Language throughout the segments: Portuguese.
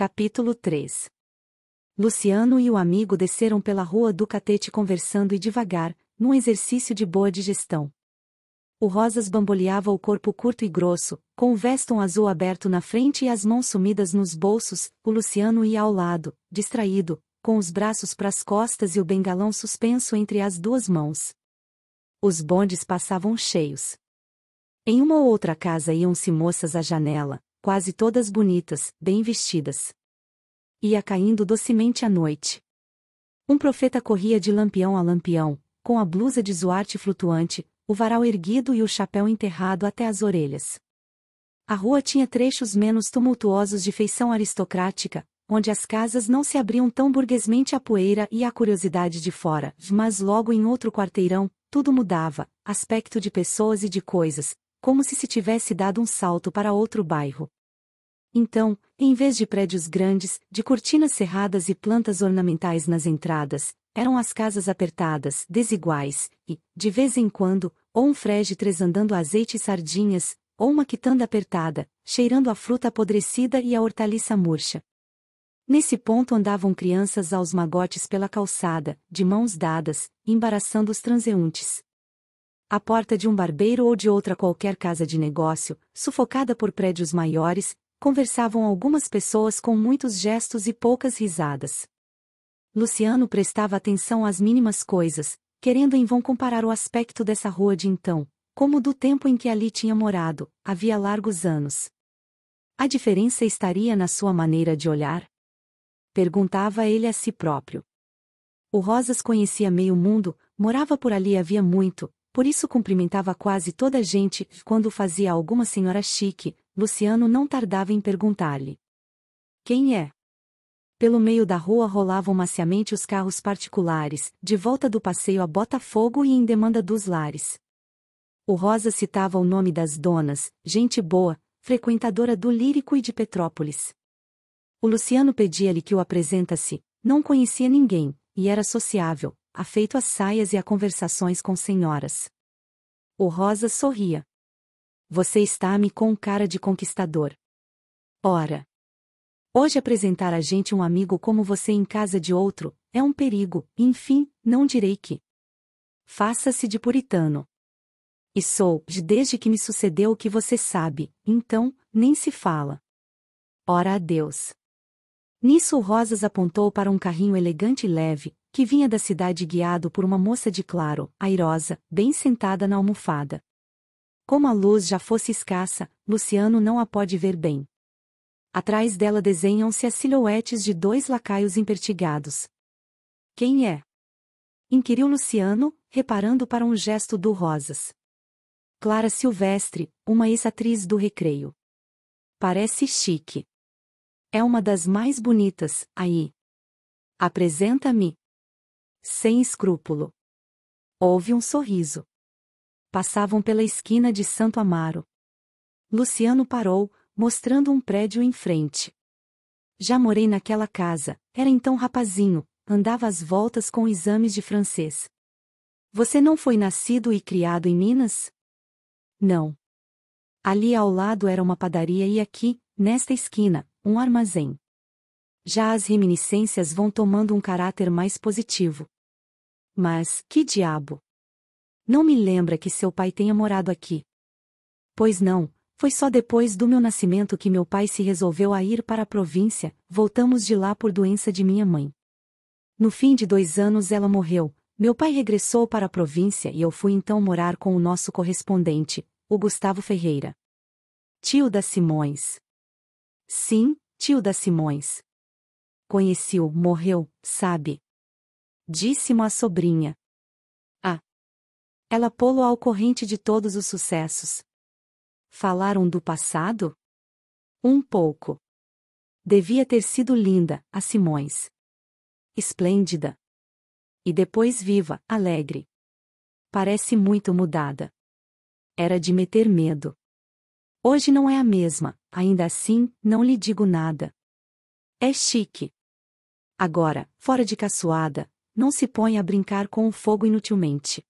Capítulo 3. Luciano e o amigo desceram pela rua do Catete conversando e devagar, num exercício de boa digestão. O Rosas bamboleava o corpo curto e grosso, com o veston azul aberto na frente e as mãos sumidas nos bolsos. O Luciano ia ao lado, distraído, com os braços pras costas e o bengalão suspenso entre as duas mãos. Os bondes passavam cheios. Em uma ou outra casa iam-se moças à janela, quase todas bonitas, bem vestidas. Ia caindo docemente a noite. Um profeta corria de lampião a lampião, com a blusa de zuarte flutuante, o varal erguido e o chapéu enterrado até as orelhas. A rua tinha trechos menos tumultuosos de feição aristocrática, onde as casas não se abriam tão burguesmente à poeira e à curiosidade de fora, mas logo em outro quarteirão, tudo mudava, aspecto de pessoas e de coisas, como se tivesse dado um salto para outro bairro. Então, em vez de prédios grandes, de cortinas cerradas e plantas ornamentais nas entradas, eram as casas apertadas, desiguais, e, de vez em quando, ou um frege andando azeite e sardinhas, ou uma quitanda apertada, cheirando a fruta apodrecida e a hortaliça murcha. Nesse ponto andavam crianças aos magotes pela calçada, de mãos dadas, embaraçando os transeuntes. À porta de um barbeiro ou de outra qualquer casa de negócio, sufocada por prédios maiores, conversavam algumas pessoas com muitos gestos e poucas risadas. Luciano prestava atenção às mínimas coisas, querendo em vão comparar o aspecto dessa rua de então, como do tempo em que ali tinha morado, havia largos anos. A diferença estaria na sua maneira de olhar? Perguntava ele a si próprio. O Rosas conhecia meio mundo, morava por ali havia muito, por isso cumprimentava quase toda a gente. Quando fazia alguma senhora chique, Luciano não tardava em perguntar-lhe: quem é? Pelo meio da rua rolavam maciamente os carros particulares, de volta do passeio a Botafogo e em demanda dos lares. O Rosa citava o nome das donas, gente boa, frequentadora do Lírico e de Petrópolis. O Luciano pedia-lhe que o apresentasse, não conhecia ninguém, e era sociável, afeito às saias e a conversações com senhoras. O Rosa sorria. Você está-me com cara de conquistador. Ora! Hoje apresentar a gente um amigo como você em casa de outro, é um perigo, enfim, não direi que. Faça-se de puritano. E sou, desde que me sucedeu o que você sabe, então, nem se fala. Ora a Deus. Nisso o Rosas apontou para um carrinho elegante e leve, que vinha da cidade guiado por uma moça de claro, airosa, bem sentada na almofada. Como a luz já fosse escassa, Luciano não a pode ver bem. Atrás dela desenham-se as silhuetes de dois lacaios empertigados. Quem é? Inquiriu Luciano, reparando para um gesto do Rosas. Clara Silvestre, uma ex-atriz do Recreio. Parece chique. É uma das mais bonitas, aí. Apresenta-me. Sem escrúpulo. Houve um sorriso. Passavam pela esquina de Santo Amaro. Luciano parou, mostrando um prédio em frente. Já morei naquela casa, era então rapazinho, andava às voltas com exames de francês. Você não foi nascido e criado em Minas? Não. Ali ao lado era uma padaria e aqui, nesta esquina, um armazém. Já as reminiscências vão tomando um caráter mais positivo. Mas, que diabo! Não me lembra que seu pai tenha morado aqui. Pois não, foi só depois do meu nascimento que meu pai se resolveu a ir para a província, voltamos de lá por doença de minha mãe. No fim de 2 anos ela morreu, meu pai regressou para a província e eu fui então morar com o nosso correspondente, o Gustavo Ferreira. Tio da Simões. Sim, tio da Simões. Conheci-o, morreu, sabe? Disse-me a sobrinha. Ah! Ela pô-lo ao corrente de todos os sucessos. Falaram do passado? Um pouco. Devia ter sido linda, a Simões. Esplêndida. E depois viva, alegre. Parece muito mudada. Era de meter medo. Hoje não é a mesma, ainda assim, não lhe digo nada. É chique. Agora, fora de caçoada, não se põe a brincar com o fogo inutilmente.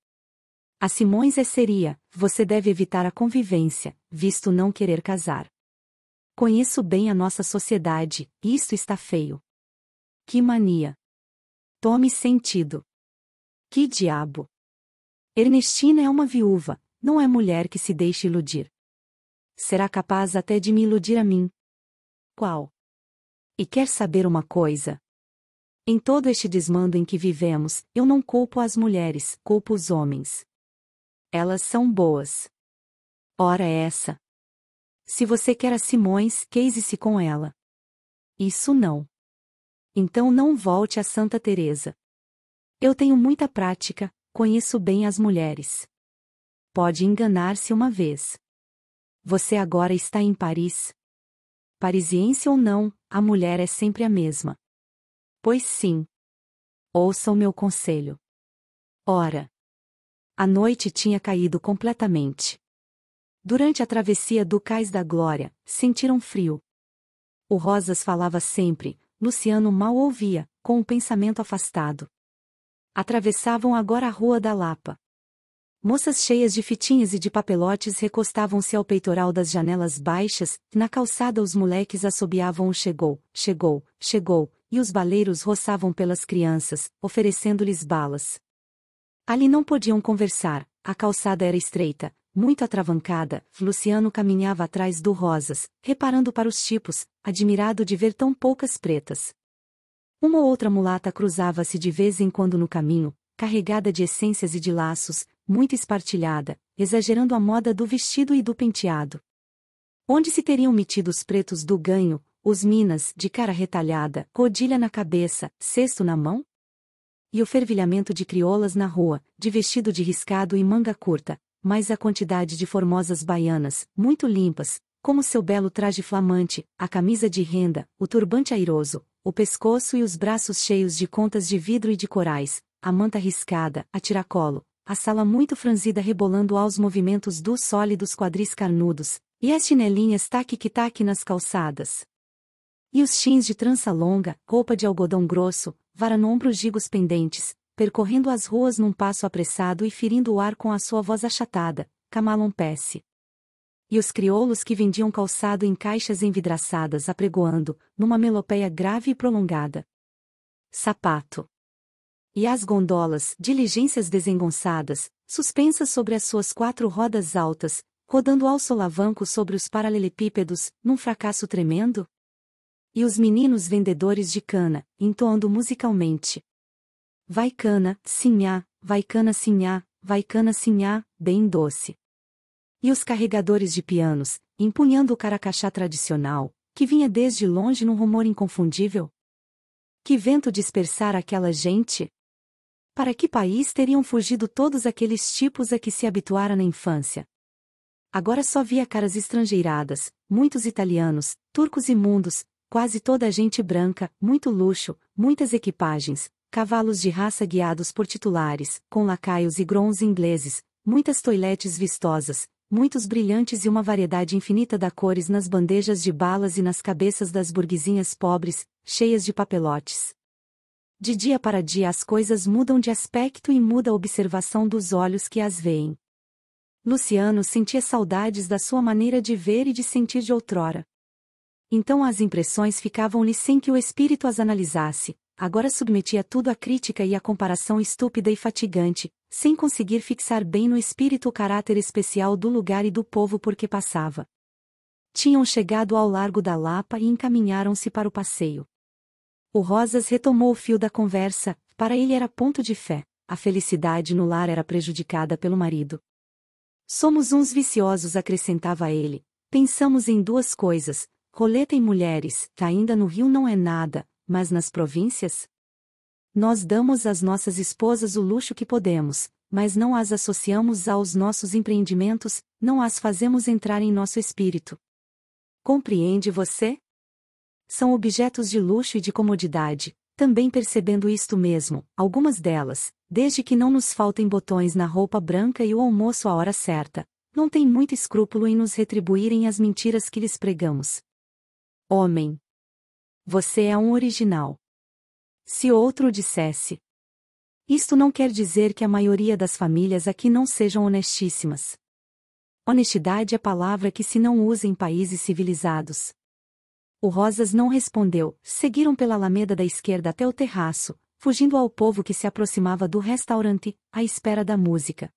A Simões é seria, você deve evitar a convivência, visto não querer casar. Conheço bem a nossa sociedade, e isto está feio. Que mania! Tome sentido. Que diabo! Ernestina é uma viúva, não é mulher que se deixe iludir. Será capaz até de me iludir a mim. Qual? E quer saber uma coisa? Em todo este desmando em que vivemos, eu não culpo as mulheres, culpo os homens. Elas são boas. Ora essa. Se você quer a Simões, case-se com ela. Isso não. Então não volte a Santa Teresa. Eu tenho muita prática, conheço bem as mulheres. Pode enganar-se uma vez. Você agora está em Paris. Parisiense ou não, a mulher é sempre a mesma. Pois sim. Ouça o meu conselho. Ora. A noite tinha caído completamente. Durante a travessia do Cais da Glória, sentiram frio. O Rosas falava sempre, Luciano mal ouvia, com o pensamento afastado. Atravessavam agora a Rua da Lapa. Moças cheias de fitinhas e de papelotes recostavam-se ao peitoral das janelas baixas, na calçada os moleques assobiavam o chegou, chegou, chegou, e os baleiros roçavam pelas crianças, oferecendo-lhes balas. Ali não podiam conversar, a calçada era estreita, muito atravancada. Luciano caminhava atrás do Rosas, reparando para os tipos, admirado de ver tão poucas pretas. Uma ou outra mulata cruzava-se de vez em quando no caminho, carregada de essências e de laços, muito espartilhada, exagerando a moda do vestido e do penteado. Onde se teriam metido os pretos do ganho, os minas, de cara retalhada, rodilha na cabeça, cesto na mão? E o fervilhamento de crioulas na rua, de vestido de riscado e manga curta, mais a quantidade de formosas baianas, muito limpas, como seu belo traje flamante, a camisa de renda, o turbante airoso, o pescoço e os braços cheios de contas de vidro e de corais, a manta riscada, a tiracolo, a sala muito franzida rebolando aos movimentos dos sólidos quadris carnudos, e as chinelinhas taque-taque nas calçadas. E os chins de trança longa, roupa de algodão grosso, vara no ombro gigos pendentes, percorrendo as ruas num passo apressado e ferindo o ar com a sua voz achatada, camalon-pesse. E os crioulos que vendiam calçado em caixas envidraçadas apregoando, numa melopeia grave e prolongada. Sapato. E as gondolas, diligências desengonçadas, suspensas sobre as suas 4 rodas altas, rodando aos solavancos sobre os paralelepípedos, num fracasso tremendo? E os meninos vendedores de cana, entoando musicalmente. Vai cana, sinhá, vai cana sinhá, vai cana sinhá, bem doce. E os carregadores de pianos, empunhando o caracachá tradicional, que vinha desde longe num rumor inconfundível? Que vento dispersara aquela gente? Para que país teriam fugido todos aqueles tipos a que se habituara na infância? Agora só via caras estrangeiradas, muitos italianos, turcos imundos, quase toda a gente branca, muito luxo, muitas equipagens, cavalos de raça guiados por titulares, com lacaios e grons ingleses, muitas toiletes vistosas, muitos brilhantes e uma variedade infinita de cores nas bandejas de balas e nas cabeças das burguesinhas pobres, cheias de papelotes. De dia para dia as coisas mudam de aspecto e muda a observação dos olhos que as veem. Luciano sentia saudades da sua maneira de ver e de sentir de outrora. Então as impressões ficavam-lhe sem que o espírito as analisasse, agora submetia tudo à crítica e à comparação estúpida e fatigante, sem conseguir fixar bem no espírito o caráter especial do lugar e do povo por que passava. Tinham chegado ao Largo da Lapa e encaminharam-se para o passeio. O Rosas retomou o fio da conversa, para ele era ponto de fé, a felicidade no lar era prejudicada pelo marido. Somos uns viciosos, acrescentava ele, pensamos em 2 coisas, roleta e mulheres, que ainda no Rio não é nada, mas nas províncias? Nós damos às nossas esposas o luxo que podemos, mas não as associamos aos nossos empreendimentos, não as fazemos entrar em nosso espírito. Compreende você? São objetos de luxo e de comodidade, também percebendo isto mesmo, algumas delas, desde que não nos faltem botões na roupa branca e o almoço à hora certa, não têm muito escrúpulo em nos retribuírem as mentiras que lhes pregamos. Homem! Você é um original. Se outro o dissesse. Isto não quer dizer que a maioria das famílias aqui não sejam honestíssimas. Honestidade é palavra que se não usa em países civilizados. O Rosas não respondeu, seguiram pela alameda da esquerda até o terraço, fugindo ao povo que se aproximava do restaurante, à espera da música.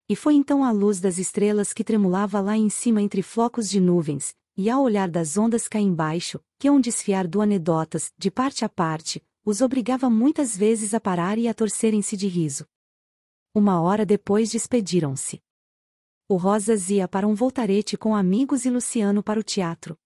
E foi então a luz das estrelas que tremulava lá em cima entre flocos de nuvens, e ao olhar das ondas cá embaixo, que um desfiar do anedotas, de parte a parte, os obrigava muitas vezes a parar e a torcerem-se de riso. 1 hora depois despediram-se. O Rosas ia para um voltarete com amigos e Luciano para o teatro.